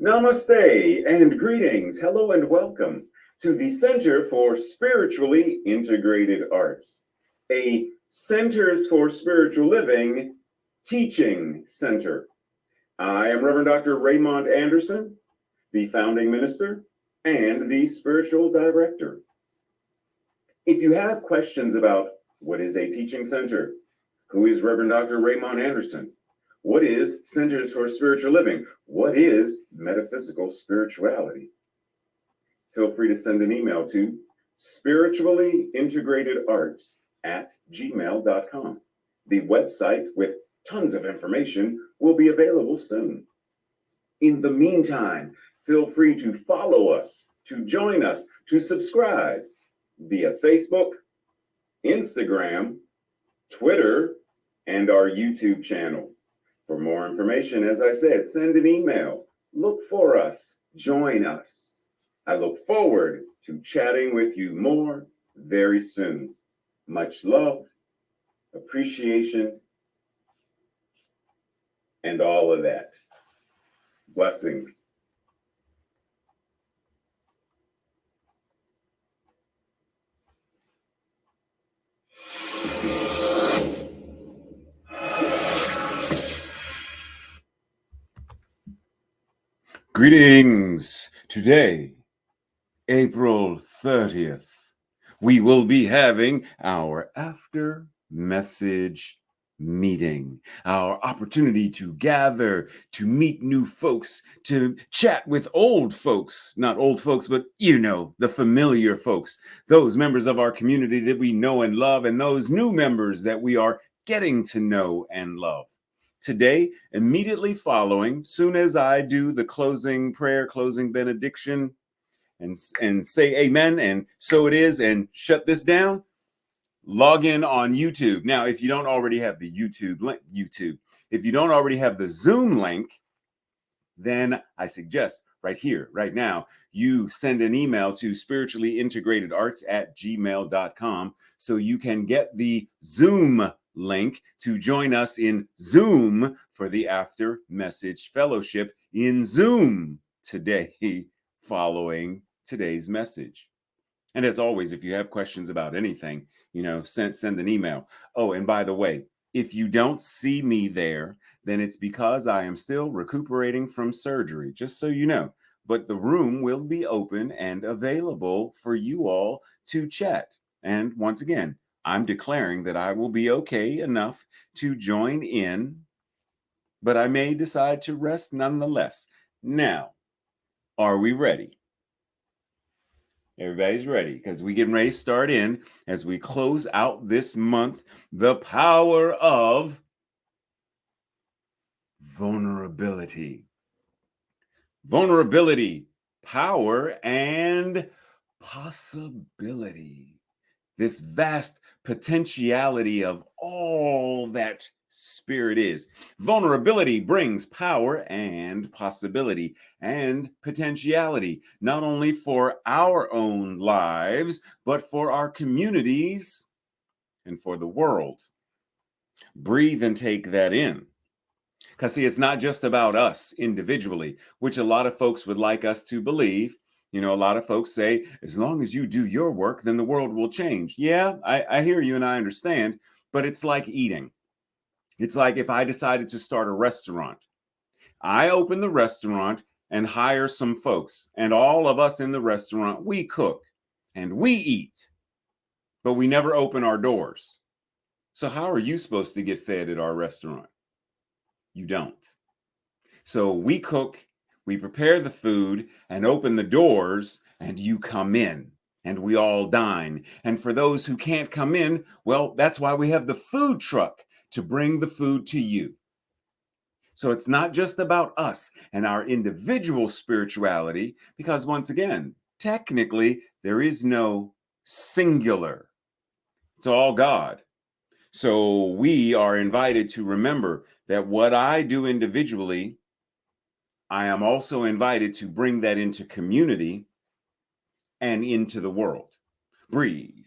Namaste and greetings. Hello and welcome to the Center for Spiritually Integrated Arts, a Centers for Spiritual Living teaching center. I am Reverend Dr. Raymond Anderson, the founding minister and the spiritual director. If you have questions about what is a teaching center, who is Reverend Dr. Raymond Anderson, what is Centers for Spiritual Living? What is metaphysical spirituality? Feel free to send an email to spirituallyintegratederts@gmail.com. The website with tons of information will be available soon. In the meantime, feel free to follow us, to join us, to subscribe via Facebook, Instagram, Twitter, and our YouTube channel. For more information, as I said, send an email, look for us, join us. I look forward to chatting with you more very soon. Much love, appreciation, and all of that. Blessings. Greetings. Today, April 30th, we will be having our after message meeting, our opportunity to gather, to meet new folks, to chat with old folks, not old folks, but the familiar folks, those members of our community that we know and love, and those new members that we are getting to know and love. Today, immediately following, soon as I do the closing prayer, closing benediction, and say amen, and so it is, and shut this down, log in on YouTube. Now, if you don't already have the YouTube link, if you don't already have the Zoom link, then I suggest right here, right now, you send an email to spirituallyintegratederts@gmail.com so you can get the Zoom link to join us in Zoom for the After Message Fellowship in Zoom today, following today's message. And as always, if you have questions about anything, send an email. Oh, and by the way, if you don't see me there, then it's because I am still recuperating from surgery, just so you know. but the room will be open and available for you all to chat. And once again, I'm declaring that I will be okay enough to join in, but I may decide to rest nonetheless. Now, are we ready? Everybody's ready because we getting ready to start in as we close out this month, the power of vulnerability. Vulnerability, power, and possibility. This vast potentiality of all that spirit is. Vulnerability brings power and possibility and potentiality, not only for our own lives, but for our communities and for the world. Breathe and take that in. Because, see, it's not just about us individually, which a lot of folks would like us to believe. You know, a lot of folks say, as long as you do your work, then the world will change. Yeah, I hear you and I understand, but it's like eating. It's like if I decided to start a restaurant, I open the restaurant and hire some folks, and all of us in the restaurant, we cook and we eat, but we never open our doors. So, how are you supposed to get fed at our restaurant? You don't. So we cook, we prepare the food and open the doors, and you come in and we all dine. And for those who can't come in, well, that's why we have the food truck to bring the food to you. So it's not just about us and our individual spirituality, because once again, technically, there is no singular, it's all God. So we are invited to remember that what I do individually, I am also invited to bring that into community and into the world. Breathe.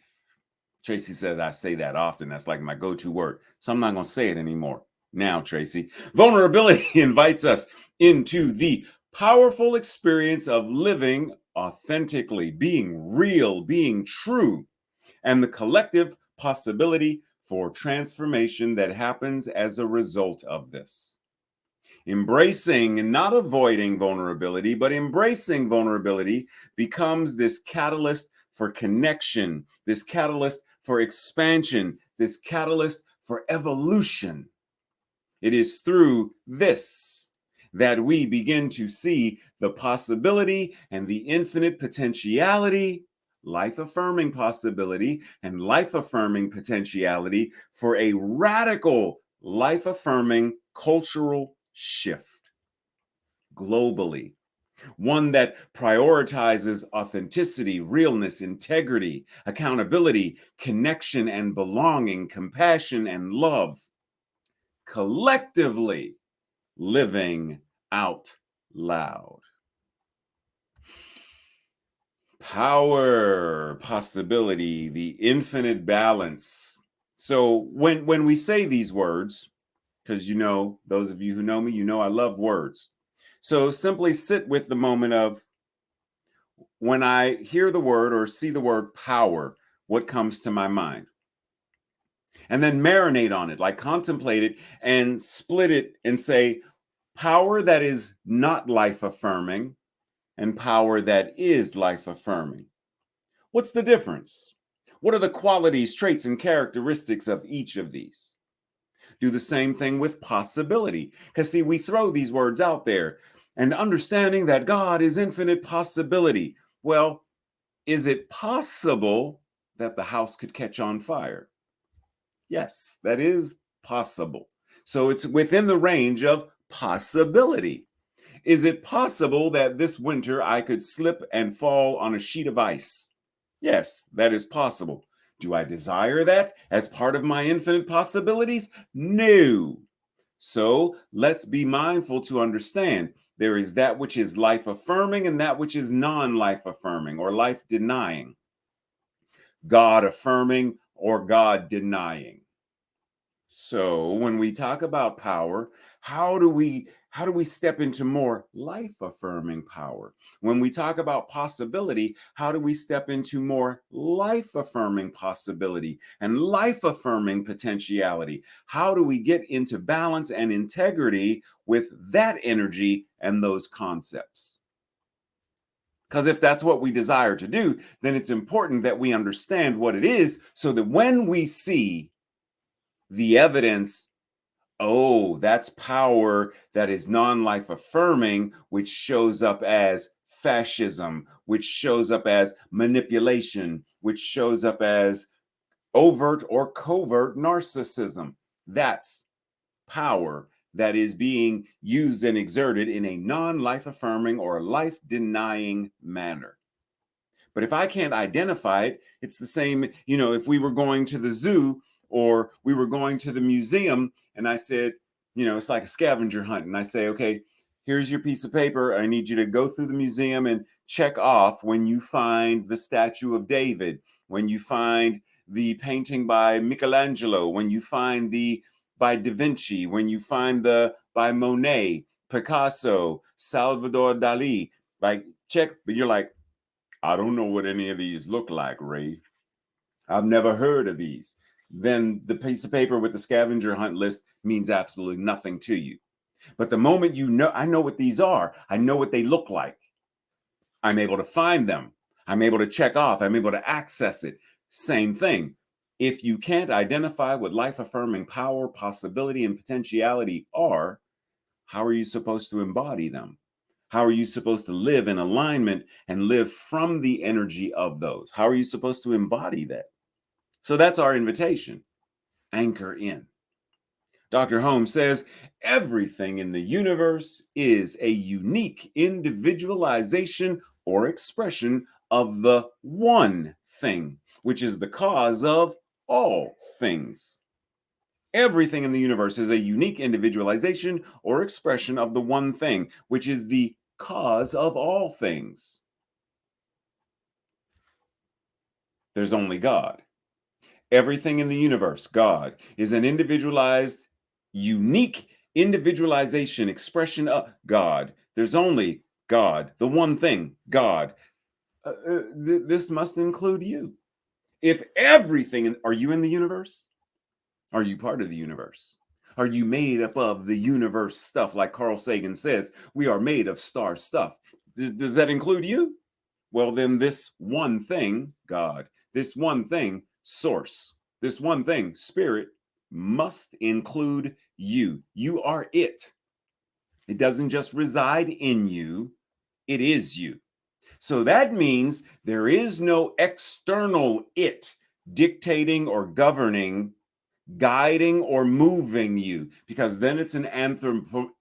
Tracy said I say that often. That's like my go-to word. So I'm not going to say it anymore. Now, Tracy, vulnerability invites us into the powerful experience of living authentically, being real, being true, and the collective possibility for transformation that happens as a result of this. Embracing and not avoiding vulnerability, but embracing vulnerability becomes this catalyst for connection, this catalyst for expansion, this catalyst for evolution. It is through this that we begin to see the possibility and the infinite potentiality, life affirming possibility, and life affirming potentiality for a radical life affirming cultural shift globally. One that prioritizes authenticity, realness, integrity, accountability, connection and belonging, compassion and love, collectively living out loud. Power, possibility, the infinite balance. So when we say these words, because you know, those of you who know me, you know I love words. So simply sit with the moment of when I hear the word or see the word power, what comes to my mind? And then marinate on it, like contemplate it and split it and say, power that is not life affirming and power that is life affirming. What's the difference? What are the qualities, traits, and characteristics of each of these? Do the same thing with possibility. Because, see, we throw these words out there and understanding that God is infinite possibility. Well, is it possible that the house could catch on fire? Yes, that is possible. So it's within the range of possibility. Is it possible that this winter I could slip and fall on a sheet of ice? Yes, that is possible. Do I desire that as part of my infinite possibilities? No. So let's be mindful to understand there is that which is life affirming and that which is non life affirming or life denying, God affirming or God denying. So when we talk about power, how do we step into more life affirming power? When we talk about possibility, how do we step into more life affirming possibility and life affirming potentiality? How do we get into balance and integrity with that energy and those concepts? Because if that's what we desire to do, then it's important that we understand what it is so that when we see the evidence, oh, that's power that is non life affirming, which shows up as fascism, which shows up as manipulation, which shows up as overt or covert narcissism. That's power that is being used and exerted in a non life affirming or life denying manner. But if I can't identify it, it's the same, if we were going to the zoo or we were going to the museum and I said, it's like a scavenger hunt. And I say, okay, here's your piece of paper. I need you to go through the museum and check off when you find the statue of David, when you find the painting by Michelangelo, when you find the by Da Vinci, when you find the by Monet, Picasso, Salvador Dali, like check, but you're like, I don't know what any of these look like, Ray. I've never heard of these. Then the piece of paper with the scavenger hunt list means absolutely nothing to you. But the moment I know what these are, I know what they look like. I'm able to find them. I'm able to check off. I'm able to access it. Same thing. If you can't identify what life affirming power, possibility, and potentiality are, how are you supposed to embody them? How are you supposed to live in alignment and live from the energy of those? How are you supposed to embody that? So that's our invitation. Anchor in. Dr. Holmes says everything in the universe is a unique individualization or expression of the one thing, which is the cause of all things. Everything in the universe is a unique individualization or expression of the one thing, which is the cause of all things. There's only God. Everything in the universe, God, is an individualized, unique individualization, expression of God. There's only God, the one thing, God. This must include you. If everything, are you in the universe? Are you part of the universe? Are you made up of the universe stuff? Like Carl Sagan says, we are made of star stuff. Does that include you? Well, then this one thing, God, this one thing, source, this one thing, spirit, must include you. You are it. It doesn't just reside in you, it is you. So that means there is no external it dictating or governing, guiding or moving you, because then it's an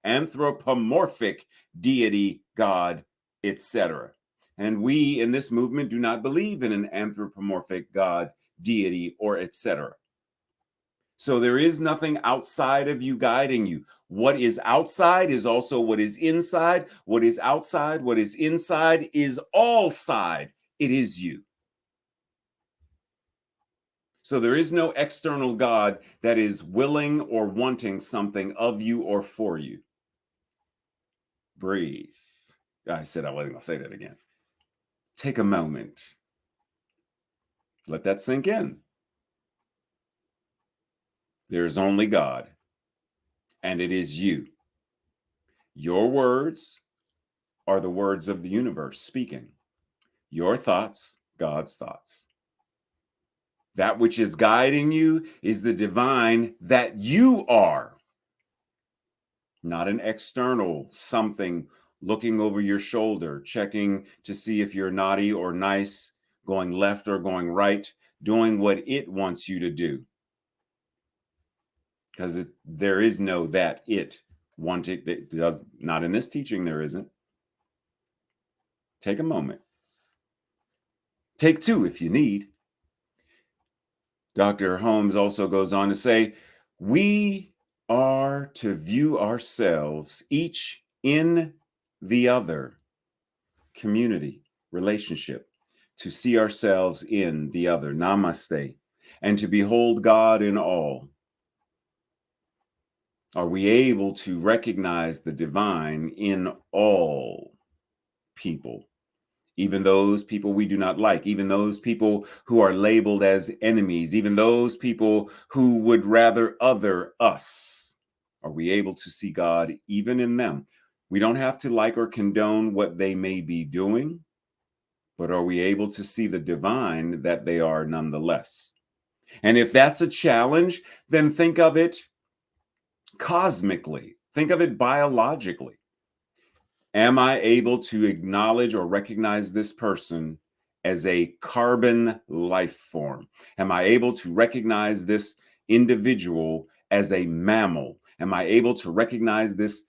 anthropomorphic deity, God, etc. And we in this movement do not believe in an anthropomorphic God, deity, or etc. So there is nothing outside of you guiding you. What is outside is also what is inside. What is outside, what is inside is all side. It is you. So there is no external God that is willing or wanting something of you or for you. Breathe. I said I wasn't going to say that again. Take a moment. Let that sink in. There's only God, and it is you. Your words are the words of the universe speaking. Your thoughts, God's thoughts. That which is guiding you is the divine that you are, not an external something looking over your shoulder, checking to see if you're naughty or nice, going left or going right, doing what it wants you to do. Because there is no that it wanted, that does not in this teaching, there isn't. Take a moment. Take two if you need. Dr. Holmes also goes on to say, we are to view ourselves each in the other, community, relationship, to see ourselves in the other, namaste, and to behold God in all. Are we able to recognize the divine in all people? Even those people we do not like, even those people who are labeled as enemies, even those people who would rather other us. Are we able to see God even in them? We don't have to like or condone what they may be doing, but are we able to see the divine that they are nonetheless? And if that's a challenge, then think of it cosmically, think of it biologically. Am I able to acknowledge or recognize this person as a carbon life form? Am I able to recognize this individual as a mammal? Am I able to recognize this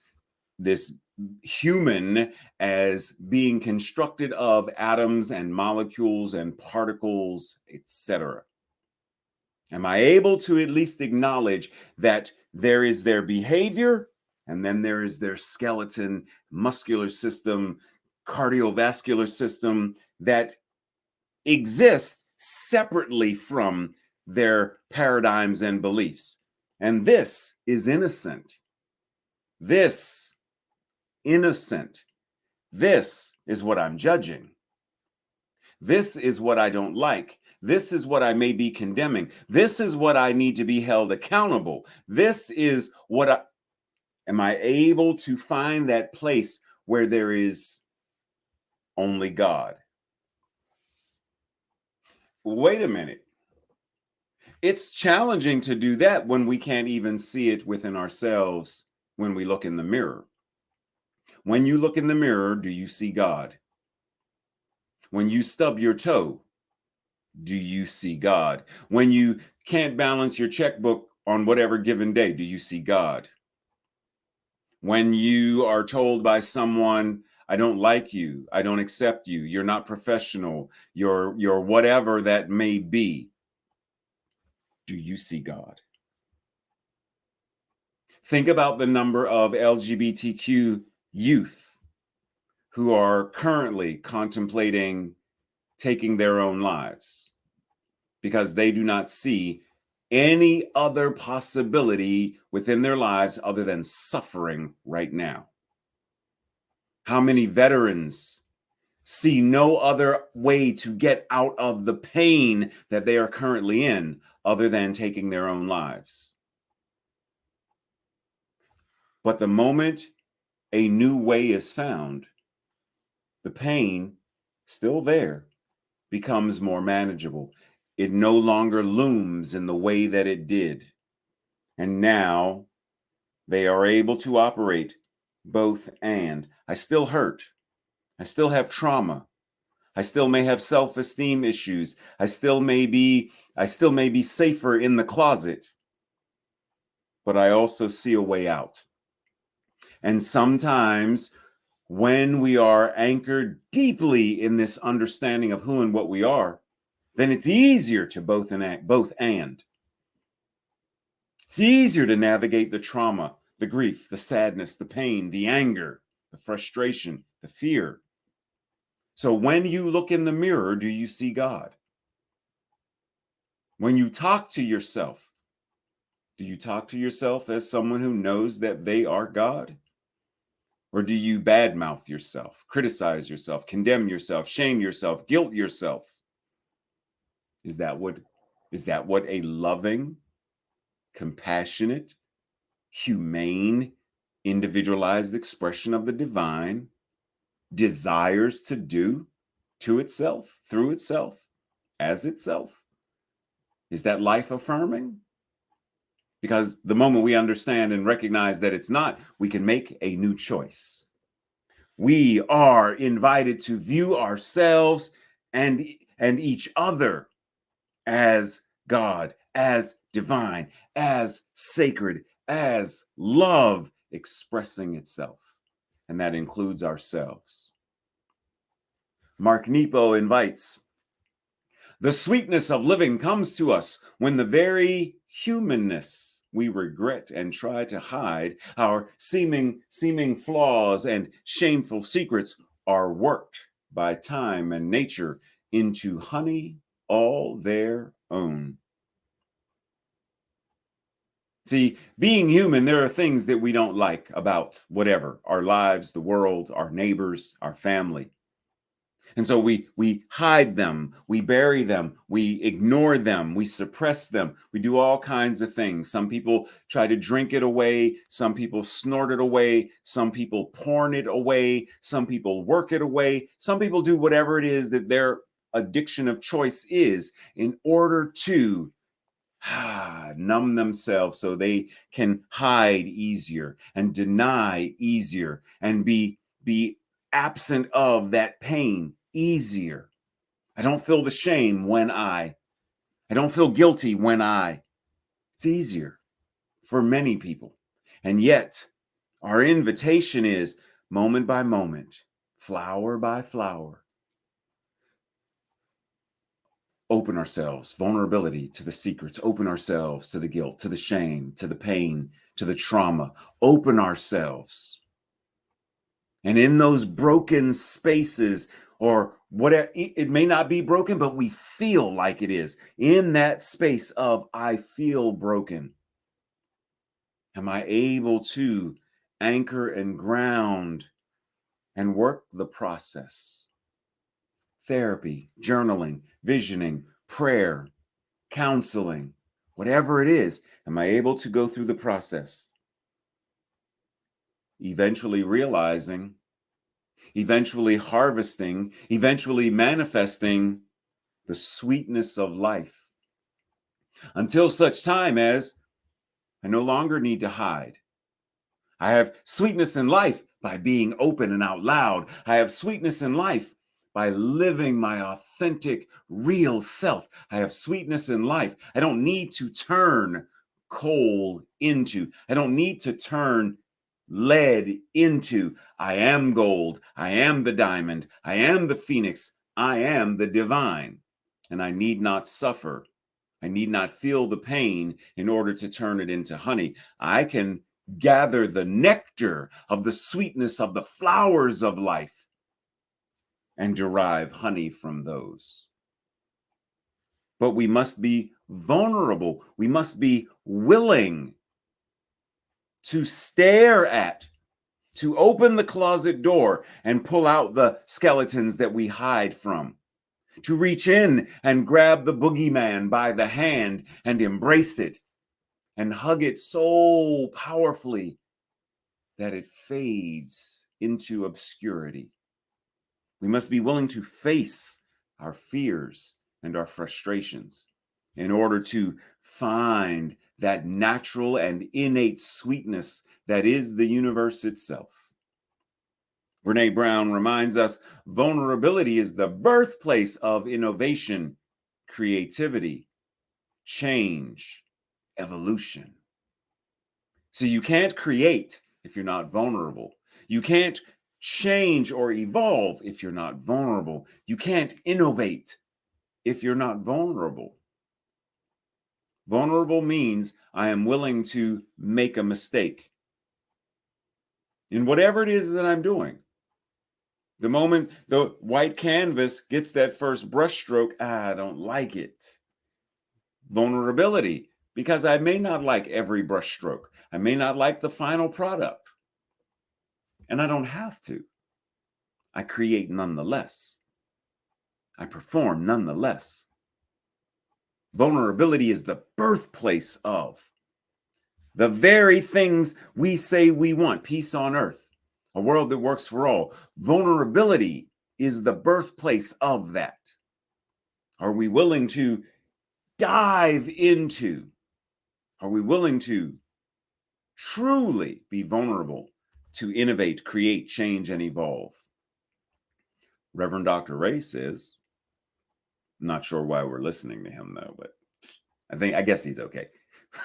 human as being constructed of atoms and molecules and particles, etc.? Am I able to at least acknowledge that there is their behavior and then there is their skeleton, muscular system, cardiovascular system that exists separately from their paradigms and beliefs? And this is innocent. This innocent. This is what I'm judging. This is what I don't like. This is what I may be condemning. This is what I need to be held accountable. This is what am I able to find that place where there is only God? Wait a minute. It's challenging to do that when we can't even see it within ourselves when we look in the mirror. When you look in the mirror, do you see God? When you stub your toe, do you see God? When you can't balance your checkbook on whatever given day, do you see God? When you are told by someone, I don't like you, I don't accept you, you're not professional, you're whatever that may be, do you see God? Think about the number of LGBTQ youth who are currently contemplating taking their own lives because they do not see any other possibility within their lives other than suffering right now. How many veterans see no other way to get out of the pain that they are currently in other than taking their own lives? But the moment a new way is found, the pain, still there, becomes more manageable. It no longer looms in the way that it did. And now they are able to operate both and. I still hurt. I still have trauma. I still may have self-esteem issues. I still may be safer in the closet. But I also see a way out. And sometimes when we are anchored deeply in this understanding of who and what we are, then it's easier to both and. It's easier to navigate the trauma, the grief, the sadness, the pain, the anger, the frustration, the fear. So when you look in the mirror, do you see God? When you talk to yourself, do you talk to yourself as someone who knows that they are God? Or do you badmouth yourself, criticize yourself, condemn yourself, shame yourself, guilt yourself? Is that what a loving, compassionate, humane, individualized expression of the divine desires to do to itself, through itself, as itself? Is that life affirming? Because the moment we understand and recognize that it's not, we can make a new choice. We are invited to view ourselves and each other as God, as divine, as sacred, as love expressing itself. And that includes ourselves. Mark Nepo invites, the sweetness of living comes to us when the very humanness we regret and try to hide, our seeming flaws and shameful secrets, are worked by time and nature into honey all their own. See, being human, there are things that we don't like about whatever, our lives, the world, our neighbors, our family. And so we hide them, we bury them, we ignore them, we suppress them, we do all kinds of things. Some people try to drink it away, some people snort it away, some people porn it away, some people work it away, some people do whatever it is that their addiction of choice is in order to numb themselves so they can hide easier and deny easier and be absent of that pain easier. I don't feel the shame when I don't feel guilty when it's easier for many people. And yet our invitation is moment by moment, flower by flower, open ourselves, vulnerability to the secrets, open ourselves to the guilt, to the shame, to the pain, to the trauma, open ourselves. And in those broken spaces, or whatever, it may not be broken, but we feel like it is. In that space of, I feel broken, am I able to anchor and ground and work the process? Therapy, journaling, visioning, prayer, counseling, whatever it is, am I able to go through the process? Eventually realizing, eventually harvesting, eventually manifesting the sweetness of life until such time as I no longer need to hide. I have sweetness in life by being open and out loud. I have sweetness in life by living my authentic, real self. I have sweetness in life. I don't need to turn coal into, I don't need to turn lead into. I am gold. I am the diamond. I am the phoenix. I am the divine. And I need not suffer. I need not feel the pain in order to turn it into honey. I can gather the nectar of the sweetness of the flowers of life and derive honey from those. But we must be vulnerable. We must be willing to stare at, to open the closet door and pull out the skeletons that we hide from, to reach in and grab the boogeyman by the hand and embrace it and hug it so powerfully that it fades into obscurity. We must be willing to face our fears and our frustrations in order to find that natural and innate sweetness that is the universe itself. Brene Brown reminds us vulnerability is the birthplace of innovation, creativity, change, evolution. So you can't create if you're not vulnerable. You can't change or evolve if you're not vulnerable. You can't innovate if you're not vulnerable. Vulnerable means I am willing to make a mistake in whatever it is that I'm doing. The moment the white canvas gets that first brushstroke, I don't like it. Vulnerability, because I may not like every brushstroke. I may not like the final product. And I don't have to. I create nonetheless. I perform nonetheless. Vulnerability is the birthplace of the very things we say we want: peace on earth, a world that works for all. Vulnerability is the birthplace of that. Are we willing to dive into? Are we willing to truly be vulnerable to innovate, create, change, and evolve? Reverend Dr. Ray says, I'm not sure why we're listening to him though, but I guess he's okay.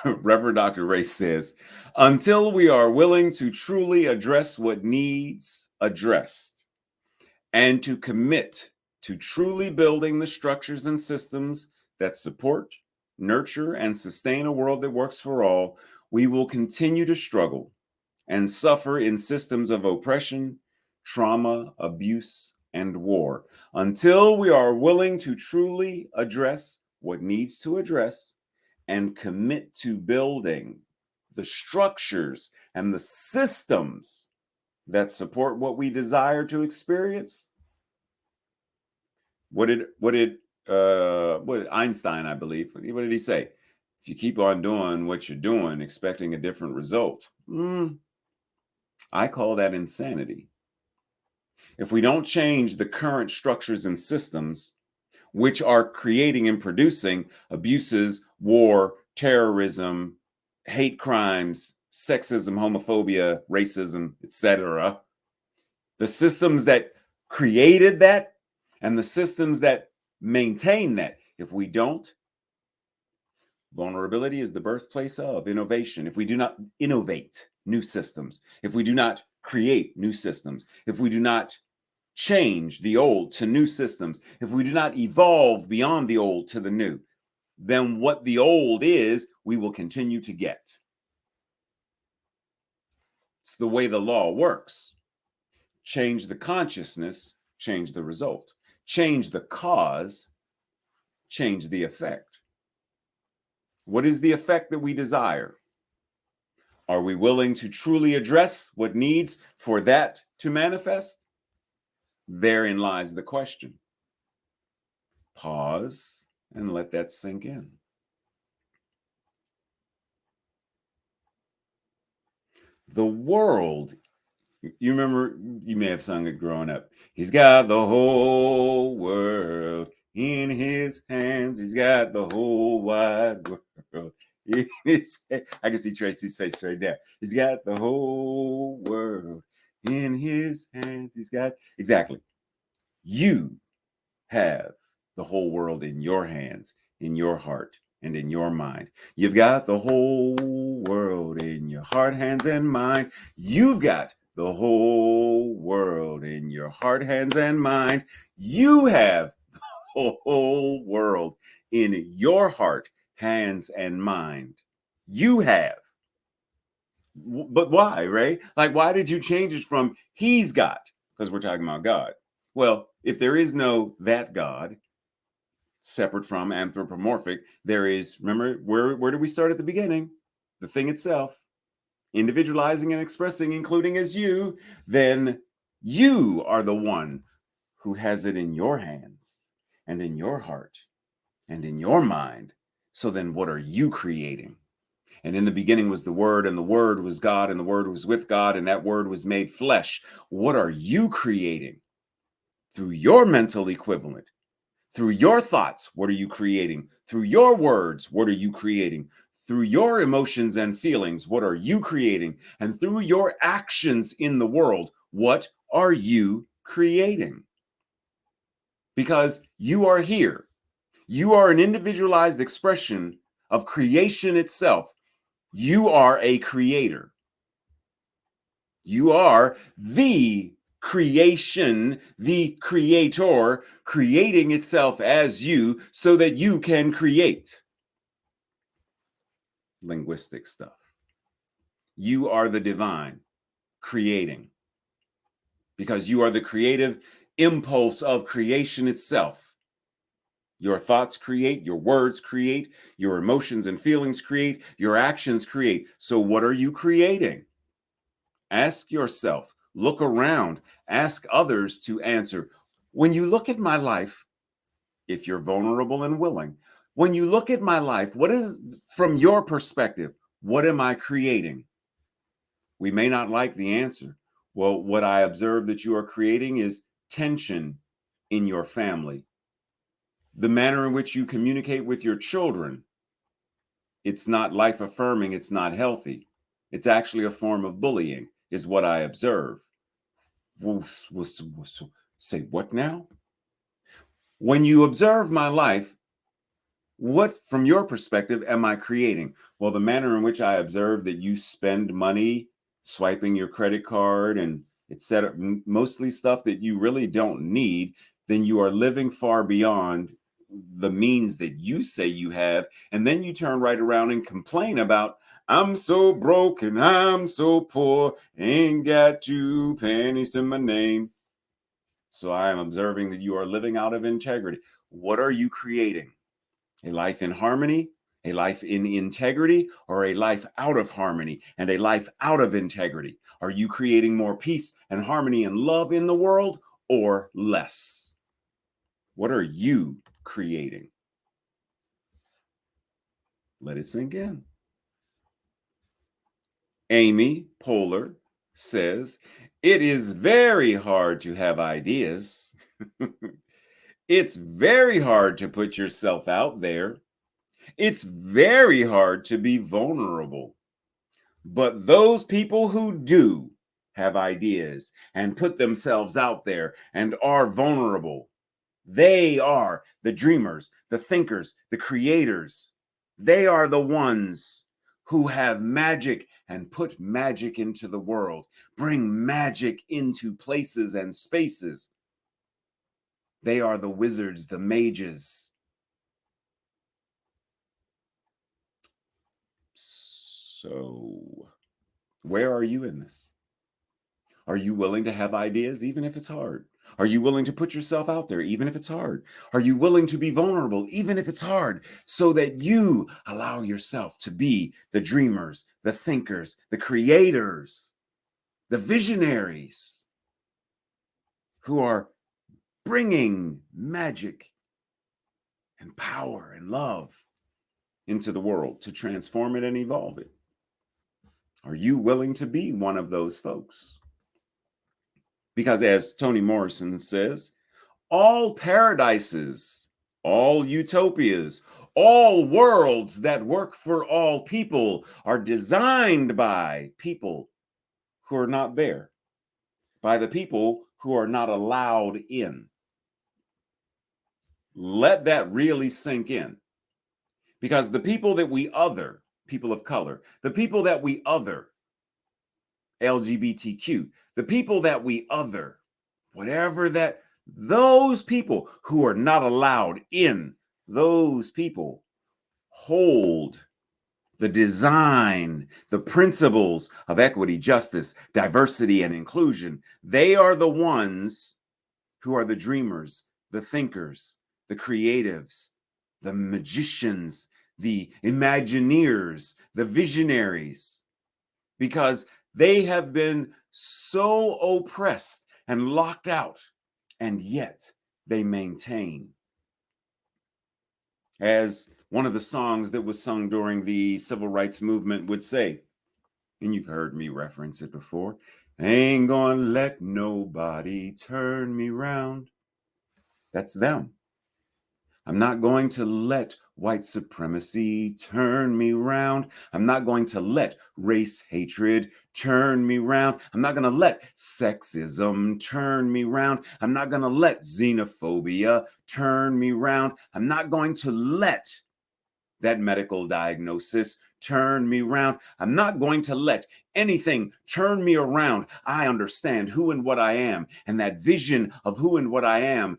Reverend Dr. Ray says, until we are willing to truly address what needs addressed and to commit to truly building the structures and systems that support, nurture, and sustain a world that works for all, we will continue to struggle and suffer in systems of oppression, trauma, abuse, and war until we are willing to truly address what needs to address and commit to building the structures and the systems that support what we desire to experience. What did Einstein, I believe, what did he say? If you keep on doing what you're doing, expecting a different result, I call that insanity. If we don't change the current structures and systems which are creating and producing abuses, war, terrorism, hate crimes, sexism, homophobia, racism, etc., the systems that created that and the systems that maintain that, if we don't, vulnerability is the birthplace of innovation. If we do not innovate new systems, if we do not create new systems, if we do not change the old to new systems, if we do not evolve beyond the old to the new, then what the old is, we will continue to get. It's the way the law works. Change the consciousness, change the result. Change the cause, change the effect. What is the effect that we desire? Are we willing to truly address what needs for that to manifest? Therein lies the question. Pause and let that sink in. The world, you remember, you may have sung it growing up. He's got the whole world in his hands. He's got the whole wide world. I can see Tracy's face right there. He's got the whole world in his hands. He's got, exactly. You have the whole world in your hands, in your heart, and in your mind. You've got the whole world in your heart, hands, and mind. You've got the whole world in your heart, hands, and mind. You have the whole world in your heart, hands, and mind. You have. But why, right? Like, why did you change it from he's got? Because we're talking about God. Well, if there is no that God, separate from anthropomorphic, there is, remember, where did we start at the beginning? The thing itself, individualizing and expressing, including as you, then you are the one who has it in your hands and in your heart and in your mind. So then what are you creating? And in the beginning was the Word, and the Word was God, and the Word was with God, and that Word was made flesh. What are you creating through your mental equivalent? Through your thoughts, what are you creating? Through your words, what are you creating? Through your emotions and feelings, what are you creating? And through your actions in the world, what are you creating? Because you are here. You are an individualized expression of creation itself. You are a creator. You are the creation, the creator, creating itself as you so that you can create. Linguistic stuff. You are the divine creating because you are the creative impulse of creation itself. Your thoughts create, your words create, your emotions and feelings create, your actions create. So what are you creating? Ask yourself, look around, ask others to answer. When you look at my life, if you're vulnerable and willing, when you look at my life, what is, from your perspective, what am I creating? We may not like the answer. Well, what I observe that you are creating is tension in your family. The manner in which you communicate with your children, it's not life affirming, it's not healthy. It's actually a form of bullying, is what I observe. Say what now? When you observe my life, what, from your perspective, am I creating? Well, the manner in which I observe that you spend money swiping your credit card and etc., mostly stuff that you really don't need, then you are living far beyond the means that you say you have. And then you turn right around and complain about, I'm so broke and I'm so poor, ain't got 2 pennies to my name. So I am observing that you are living out of integrity. What are you creating? A life in harmony, a life in integrity, or a life out of harmony and a life out of integrity? Are you creating more peace and harmony and love in the world or less? What are you creating? Let it sink in. Amy Poehler says, it is very hard to have ideas. It's very hard to put yourself out there. It's very hard to be vulnerable. But those people who do have ideas and put themselves out there and are vulnerable, they are the dreamers, the thinkers, the creators. They are the ones who have magic and put magic into the world, bring magic into places and spaces. They are the wizards, the mages. So, where are you in this? Are you willing to have ideas, even if it's hard? Are you willing to put yourself out there, even if it's hard? Are you willing to be vulnerable, even if it's hard, so that you allow yourself to be the dreamers, the thinkers, the creators, the visionaries who are bringing magic and power and love into the world to transform it and evolve it? Are you willing to be one of those folks? Because as Toni Morrison says, all paradises, all utopias, all worlds that work for all people are designed by people who are not there, by the people who are not allowed in. Let that really sink in. Because the people that we other, people of color, the people that we other, LGBTQ, the people that we other, whatever that, those people who are not allowed in, those people hold the design, the principles of equity, justice, diversity, and inclusion. They are the ones who are the dreamers, the thinkers, the creatives, the magicians, the imagineers, the visionaries, because they have been so oppressed and locked out, and yet they maintain. As one of the songs that was sung during the civil rights movement would say, and you've heard me reference it before, ain't gonna let nobody turn me round. That's them. I'm not going to let white supremacy turn me round. I'm not going to let race hatred turn me round. I'm not going to let sexism turn me round. I'm not going to let xenophobia turn me round. I'm not going to let that medical diagnosis turn me around. I'm not going to let anything turn me around. I understand who and what I am, and that vision of who and what I am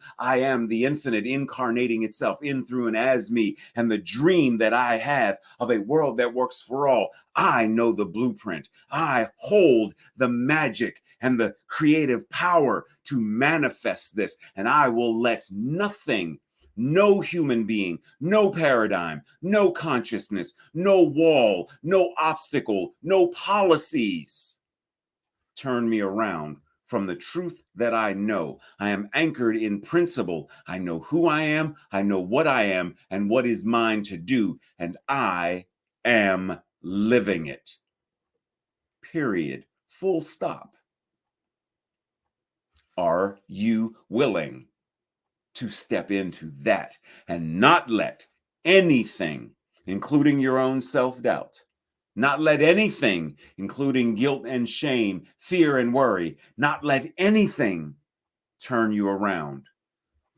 the infinite incarnating itself in, through, and as me, and the dream that I have of a world that works for all. I know the blueprint. I hold the magic and the creative power to manifest this, and I will let nothing, no human being, no paradigm, no consciousness, no wall, no obstacle, no policies turn me around from the truth that I know. I am anchored in principle. I know who I am, I know what I am, and what is mine to do, and I am living it. Period. Full stop. Are you willing to step into that and not let anything, including your own self-doubt, not let anything, including guilt and shame, fear and worry, not let anything turn you around,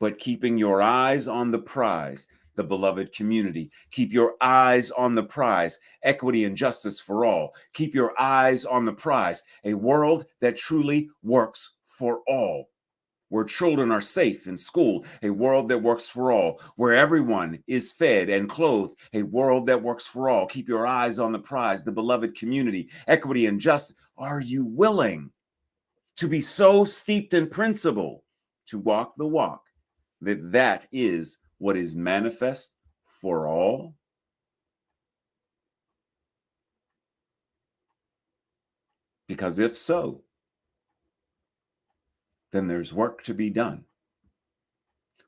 but keeping your eyes on the prize, the beloved community. Keep your eyes on the prize, equity and justice for all. Keep your eyes on the prize, a world that truly works for all, where children are safe in school, a world that works for all, where everyone is fed and clothed, a world that works for all. Keep your eyes on the prize, the beloved community, equity and justice. Are you willing to be so steeped in principle to walk the walk that that is what is manifest for all? Because if so, then there's work to be done.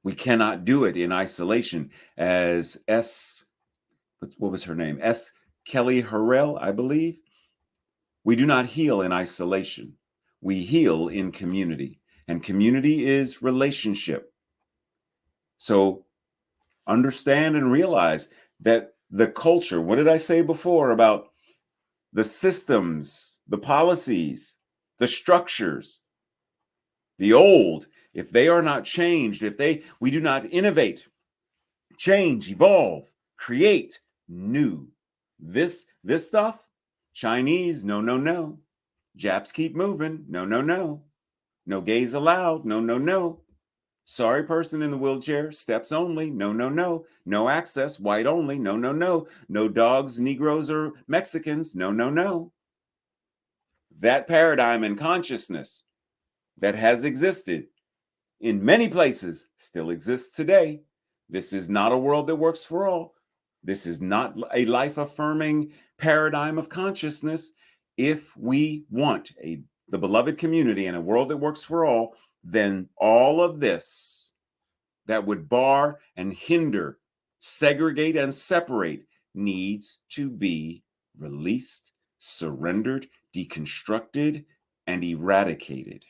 We cannot do it in isolation. As what was her name? S. Kelly Harrell, I believe. We do not heal in isolation. We heal in community. And community is relationship. So understand and realize that the culture, what did I say before about the systems, the policies, the structures, the old, if they are not changed, we do not innovate, change, evolve, create new. This stuff, Chinese, no, no, no. Japs keep moving, no, no, no. No gays allowed, no, no, no. Sorry person in the wheelchair, steps only, no, no, no. No access, white only, no, no, no. No dogs, Negroes, or Mexicans, no, no, no. That paradigm and consciousness that has existed in many places still exists today. This is not a world that works for all. This is not a life affirming paradigm of consciousness. If we want the beloved community and a world that works for all, then all of this that would bar and hinder, segregate and separate needs to be released, surrendered, deconstructed, and eradicated.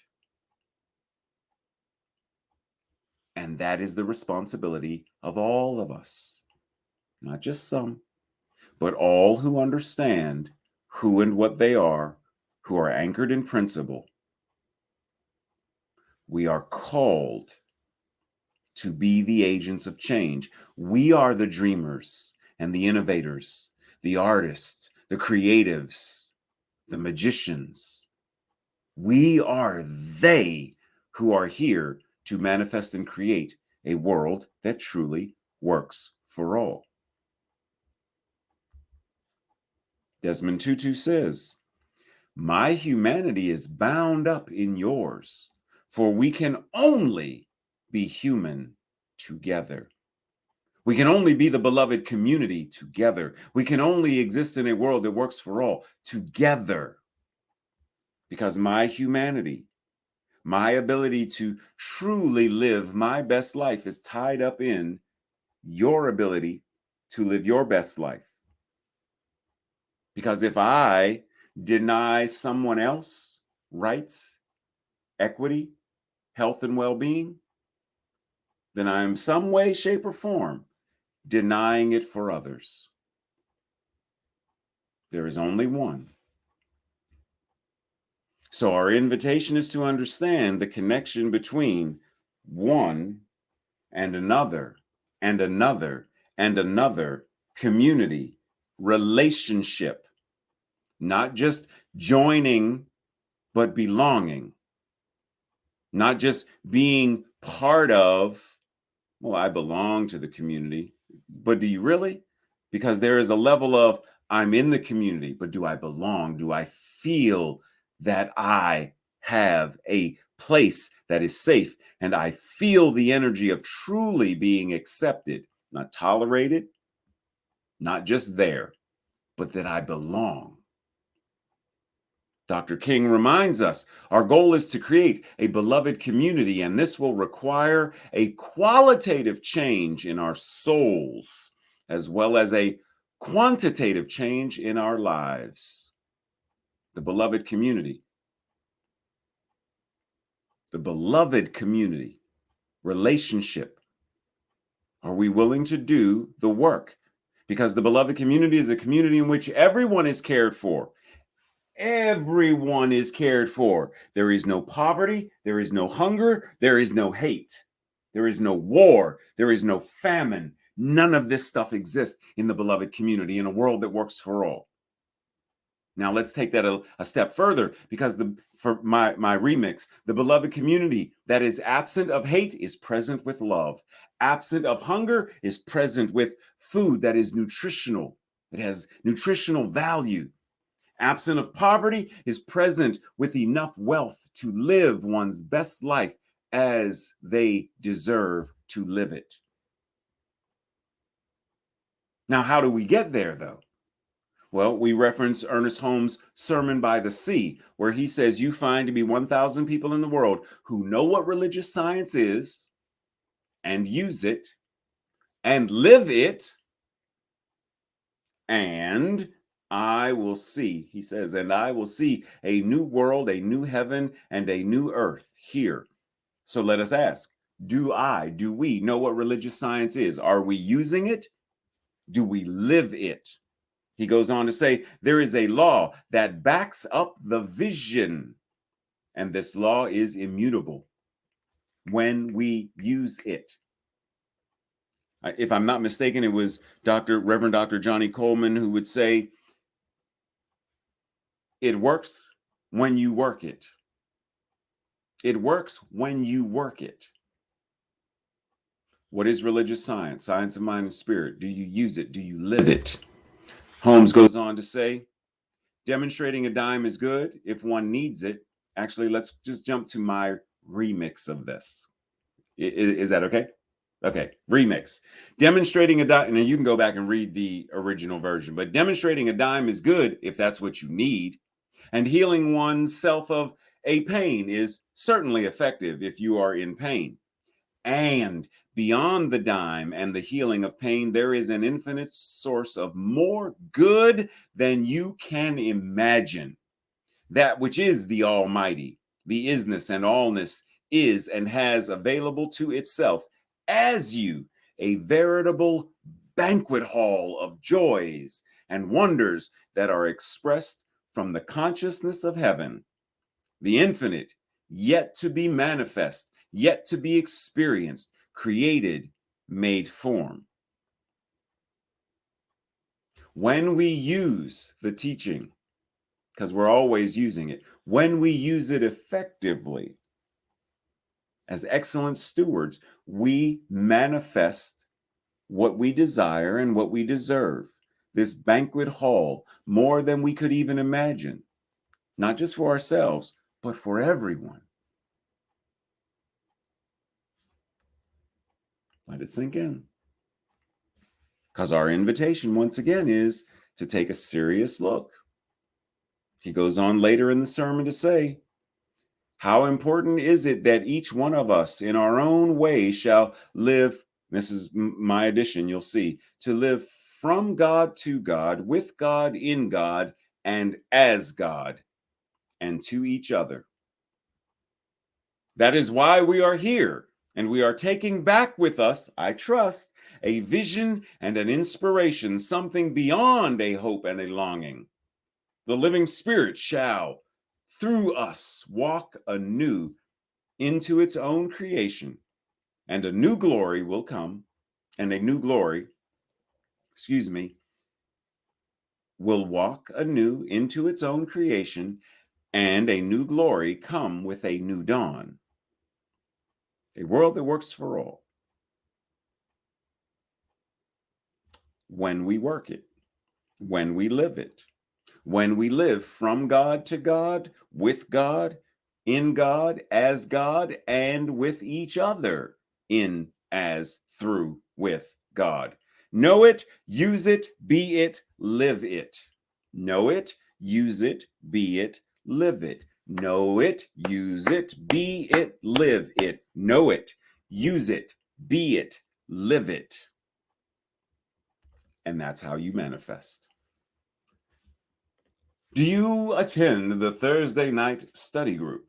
And that is the responsibility of all of us, not just some, but all who understand who and what they are, who are anchored in principle. We are called to be the agents of change. We are the dreamers and the innovators, the artists, the creatives, the magicians. We are they who are here to manifest and create a world that truly works for all. Desmond Tutu says, "My humanity is bound up in yours, for we can only be human together. We can only be the beloved community together. We can only exist in a world that works for all together. Because my humanity, my ability to truly live my best life is tied up in your ability to live your best life. Because if I deny someone else rights, equity, health, and well-being, then I am some way, shape, or form denying it for others. There is only one. So our invitation is to understand the connection between one and another, and another, and another community, relationship, not just joining, but belonging, not just being part of, well, I belong to the community, but do you really? Because there is a level of, I'm in the community, but do I belong? Do I feel that I have a place that is safe and I feel the energy of truly being accepted, not tolerated, not just there, but that I belong? Dr. King reminds us our goal is to create a beloved community, and this will require a qualitative change in our souls, as well as a quantitative change in our lives. The beloved community. The beloved community. Relationship. Are we willing to do the work? Because the beloved community is a community in which everyone is cared for. Everyone is cared for. There is no poverty. There is no hunger. There is no hate. There is no war. There is no famine. None of this stuff exists in the beloved community in a world that works for all. Now let's take that a step further, because for my remix, the beloved community that is absent of hate is present with love. Absent of hunger is present with food that is nutritional. It has nutritional value. Absent of poverty is present with enough wealth to live one's best life as they deserve to live it. Now, how do we get there, though? Well, we reference Ernest Holmes' Sermon by the Sea, where he says, you find to be 1,000 people in the world who know what religious science is and use it and live it, and I will see, he says, and I will see a new world, a new heaven, and a new earth here. So let us ask, do we know what religious science is? Are we using it? Do we live it? He goes on to say, there is a law that backs up the vision, and this law is immutable when we use it. If I'm not mistaken, it was Reverend Dr. Johnny Coleman who would say, it works when you work it. It works when you work it. What is religious science? Science of mind and spirit. Do you use it? Do you live it? Holmes goes on to say, demonstrating a dime is good if one needs it. Actually, let's just jump to my remix of this. Is that okay? Okay, remix. Demonstrating a dime, and you can go back and read the original version, but demonstrating a dime is good if that's what you need. And healing oneself of a pain is certainly effective if you are in pain. And beyond the dime and the healing of pain, there is an infinite source of more good than you can imagine. That which is the Almighty, the isness and allness, is and has available to itself as you a veritable banquet hall of joys and wonders that are expressed from the consciousness of heaven, the infinite, yet to be manifest, yet to be experienced, created, made form. When we use the teaching, because we're always using it, when we use it effectively as excellent stewards, we manifest what we desire and what we deserve. This banquet hall, more than we could even imagine, not just for ourselves, but for everyone. Let it sink in. Because our invitation, once again, is to take a serious look. He goes on later in the sermon to say, how important is it that each one of us in our own way shall live, this is my addition, you'll see, to live from God to God, with God, in God, and as God, and to each other. That is why we are here, and we are taking back with us, I trust, a vision and an inspiration, something beyond a hope and a longing. The living Spirit shall, through us, walk anew into its own creation, and a new glory will come, and a new glory, will walk anew into its own creation, and a new glory come with a new dawn. A world that works for all. When we work it, when we live it, when we live from God to God, with God, in God, as God, and with each other, in, as, through, with God. Know it, use it, be it, live it. Know it, use it, be it, live it. Know it, use it, be it, live it. Know it, use it, be it, live it. And that's how you manifest. Do you attend the Thursday night study group?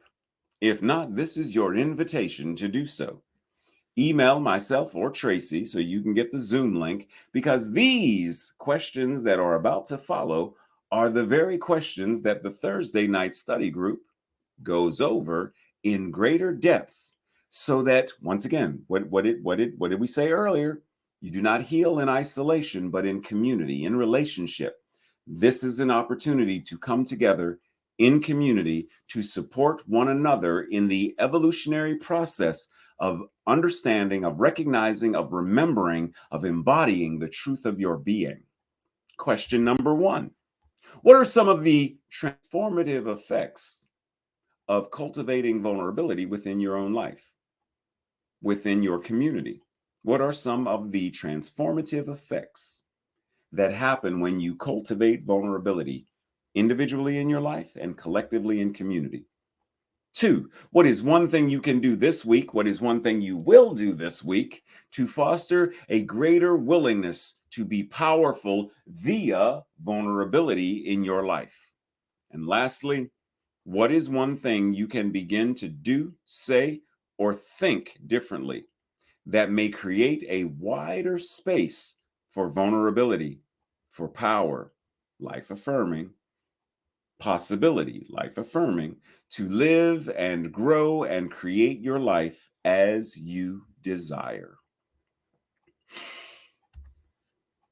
If not, this is your invitation to do so. Email myself or Tracy so you can get the Zoom link, because these questions that are about to follow are the very questions that the Thursday night study group goes over in greater depth, so that, once again, what did we say earlier? You do not heal in isolation, but in community, in relationship. This is an opportunity to come together in community to support one another in the evolutionary process of understanding, of recognizing, of remembering, of embodying the truth of your being. Question number 1. What are some of the transformative effects of cultivating vulnerability within your own life, within your community? What are some of the transformative effects that happen when you cultivate vulnerability individually in your life and collectively in community? Two, what is one thing you can do this week? What is one thing you will do this week to foster a greater willingness to be powerful via vulnerability in your life? And lastly, what is one thing you can begin to do, say, or think differently that may create a wider space for vulnerability, for power, life affirming, possibility, life affirming, to live and grow and create your life as you desire?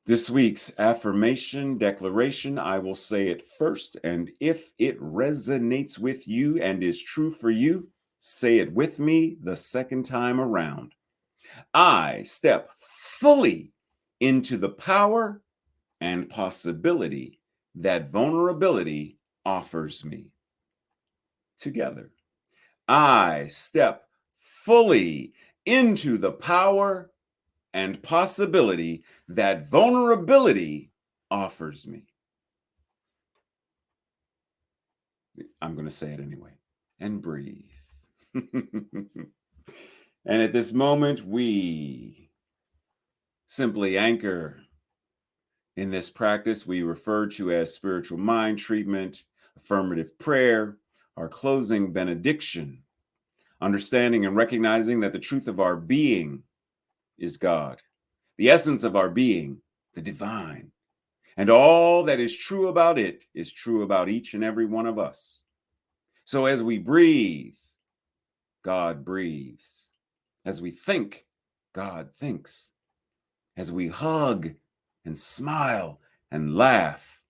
This week's affirmation declaration, I will say it first, and if it resonates with you and is true for you, say it with me the second time around. I step fully into the power and possibility that vulnerability offers me. Together, I step fully into the power and possibility that vulnerability offers me. I'm going to say it anyway. And breathe. And at this moment, we simply anchor in this practice we refer to as spiritual mind treatment, affirmative prayer, our closing benediction, understanding and recognizing that the truth of our being is God, the essence of our being, the divine, and all that is true about it is true about each and every one of us. So as we breathe, God breathes. As we think, God thinks. As we hug and smile and laugh,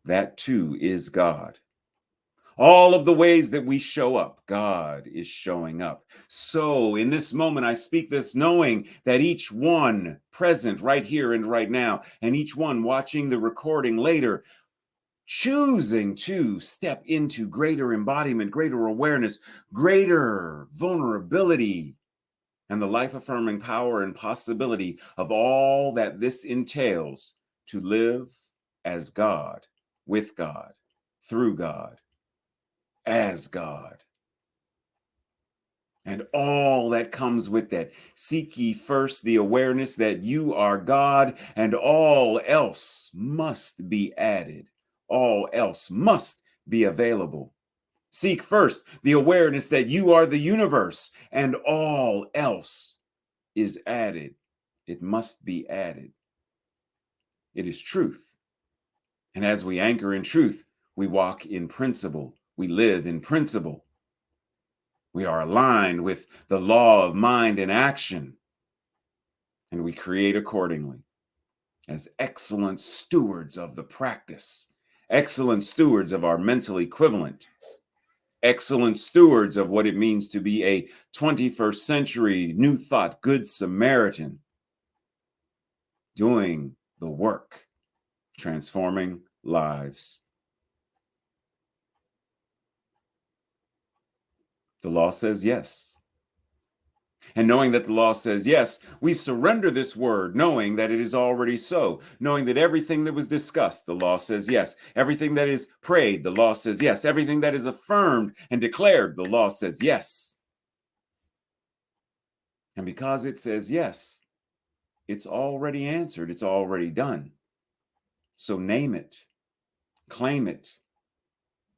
that too is God. All of the ways that we show up, God is showing up. So in this moment, I speak this knowing that each one present right here and right now, and each one watching the recording later, choosing to step into greater embodiment, greater awareness, greater vulnerability, and the life affirming power and possibility of all that this entails to live as God, with God, through God, as God, and all that comes with that. Seek ye first the awareness that you are God, and all else must be added. All else must be available. Seek first the awareness that you are the universe, and all else is added. It must be added. It is truth. And as we anchor in truth, we walk in principle. We live in principle. We are aligned with the law of mind and action, and we create accordingly as excellent stewards of the practice, excellent stewards of our mental equivalent, excellent stewards of what it means to be a 21st century New Thought Good Samaritan, doing the work, transforming lives. The law says yes. And knowing that the law says yes, we surrender this word, knowing that it is already so, knowing that everything that was discussed, the law says yes. Everything that is prayed, the law says yes. Everything that is affirmed and declared, the law says yes. And because it says yes, it's already answered, it's already done. So name it, claim it,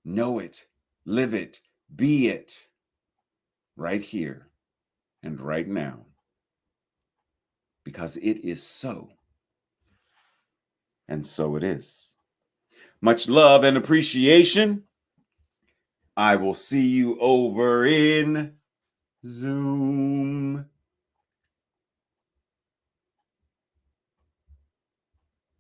know it, live it, be it, right here and right now. Because it is so. And so it is. Much love and appreciation. I will see you over in Zoom.